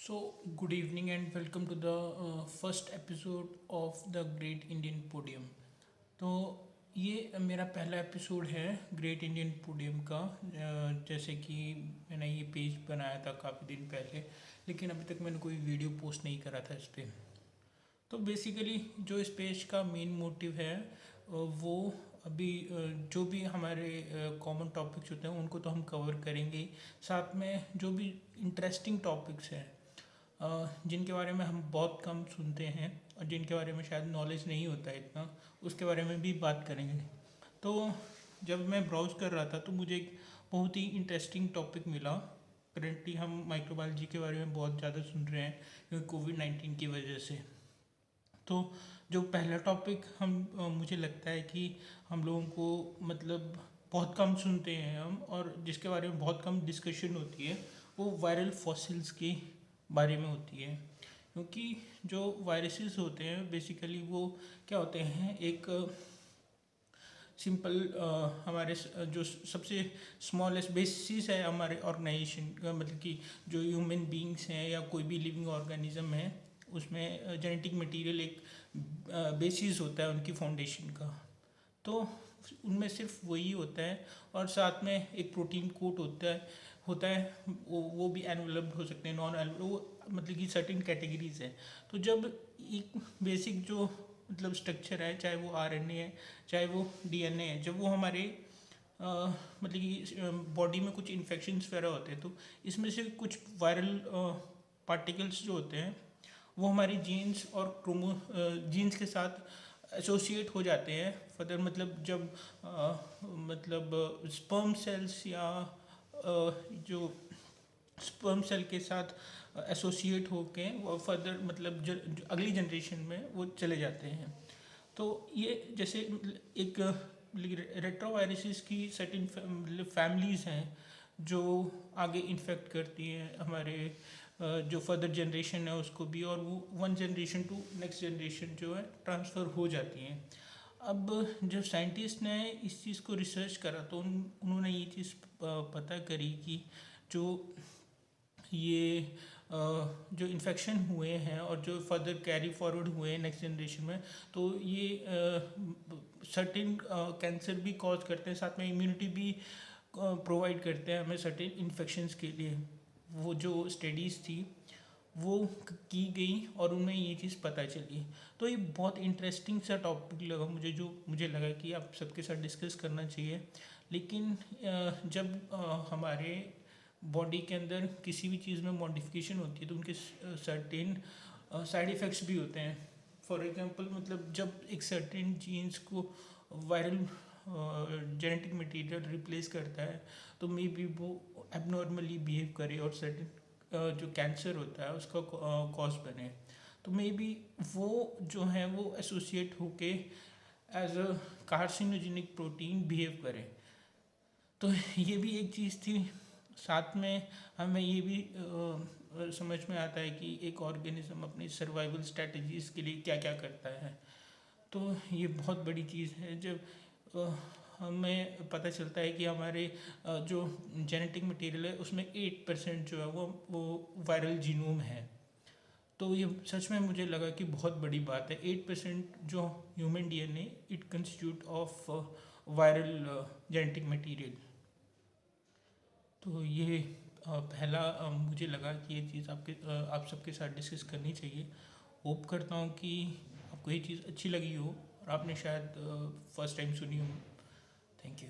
Good evening and welcome to the first episode of the Great Indian Podium. तो ये मेरा पहला episode है ग्रेट इंडियन पोडियम का। जैसे कि मैंने ये पेज बनाया था काफ़ी दिन पहले, लेकिन अभी तक मैंने कोई वीडियो पोस्ट नहीं करा था इस पर। तो बेसिकली जो इस पेज का मेन मोटिव है वो अभी जो भी हमारे कॉमन टॉपिक्स होते हैं उनको तो हम कवर करेंगे ही, साथ में जो भी इंटरेस्टिंग टॉपिक्स हैं जिनके बारे में हम बहुत कम सुनते हैं और जिनके बारे में शायद नॉलेज नहीं होता है इतना, उसके बारे में भी बात करेंगे। तो जब मैं ब्राउज़ कर रहा था तो मुझे एक बहुत ही इंटरेस्टिंग टॉपिक मिला। करेंटली हम माइक्रोबायोलॉजी के बारे में बहुत ज़्यादा सुन रहे हैं क्योंकि कोविड-19 की वजह से। तो जो पहला टॉपिक मुझे लगता है कि हम लोगों को मतलब बहुत कम सुनते हैं हम, और जिसके बारे में बहुत कम डिस्कशन होती है, वो वायरल फॉसिल्स के बारे में होती है। क्योंकि जो वायरसेस होते हैं बेसिकली वो क्या होते हैं, एक सिंपल हमारे जो सबसे स्मॉलेस्ट बेसिस है हमारे ऑर्गेनाइजेशन का, मतलब कि जो ह्यूमन बींग्स हैं या कोई भी लिविंग ऑर्गेनिज्म है उसमें जेनेटिक मटेरियल एक बेसिस होता है उनकी फाउंडेशन का। तो उनमें सिर्फ वही होता है, और साथ में एक प्रोटीन कोट होता है वो भी एनवेलप्ड हो सकते हैं, नॉन एनवेलप्ड, वो मतलब कि सर्टेन कैटेगरीज है। तो जब एक बेसिक जो मतलब स्ट्रक्चर है, चाहे वो आरएनए है चाहे वो डीएनए है, जब वो हमारे मतलब कि बॉडी में कुछ इन्फेक्शंस वगैरह होते हैं, तो इसमें से कुछ वायरल पार्टिकल्स जो होते हैं वो हमारे जीन्स और जीन्स के साथ एसोसिएट हो जाते हैं। फर्दर मतलब जब मतलब स्पर्म सेल्स या जो स्पर्म सेल के साथ एसोसिएट होके वो फर्दर मतलब जो अगली जनरेशन में वो चले जाते हैं। तो ये जैसे एक रेट्रोवायरसेस की सर्टेन फैमिलीज़ हैं जो आगे इन्फेक्ट करती हैं हमारे जो फर्दर जनरेशन है उसको भी, और वो one generation to next generation जो है ट्रांसफ़र हो जाती हैं। अब जब साइंटिस्ट ने इस चीज़ को रिसर्च करा तो उन्होंने ये चीज़ पता करी कि जो ये जो इन्फेक्शन हुए हैं और जो फर्दर कैरी फॉरवर्ड हुए हैं नेक्स्ट जनरेशन में, तो ये सर्टेन कैंसर भी कॉज करते हैं, साथ में इम्यूनिटी भी प्रोवाइड करते हैं हमें सर्टेन इन्फेक्शंस के लिए। वो जो स्टडीज़ थी वो की गई और उनमें ये चीज़ पता चली। तो ये बहुत इंटरेस्टिंग सा टॉपिक लगा मुझे, जो मुझे लगा कि आप सबके साथ डिस्कस करना चाहिए। लेकिन जब हमारे बॉडी के अंदर किसी भी चीज़ में मॉडिफिकेशन होती है तो उनके सर्टेन साइड इफ़ेक्ट्स भी होते हैं। फॉर एग्जांपल मतलब जब एक सर्टेन जीन्स को वायरल जेनेटिक मटेरियल रिप्लेस करता है तो मे बी वो एबनॉर्मली बिहेव करे और सर्टेन जो कैंसर होता है उसका कॉज बने। तो मे बी वो जो है वो एसोसिएट होके as a carcinogenic protein behave करे। तो ये भी एक चीज़ थी। साथ में हमें ये भी समझ में आता है कि एक ऑर्गेनिज्म अपनी सर्वाइवल स्ट्रेटजीज़ के लिए क्या क्या करता है। तो ये बहुत बड़ी चीज़ है जब हमें पता चलता है कि हमारे जो जेनेटिक मटेरियल है उसमें 8% जो है वो वायरल जीनोम है। तो ये सच में मुझे लगा कि बहुत बड़ी बात है। 8% जो human DNA it constitute of viral genetic material. तो ये पहला मुझे लगा कि ये चीज़ आप सबके साथ डिस्कस करनी चाहिए। होप करता हूँ कि आपको ये चीज़ अच्छी लगी हो और आपने शायद फर्स्ट टाइम सुनी हो। Thank you.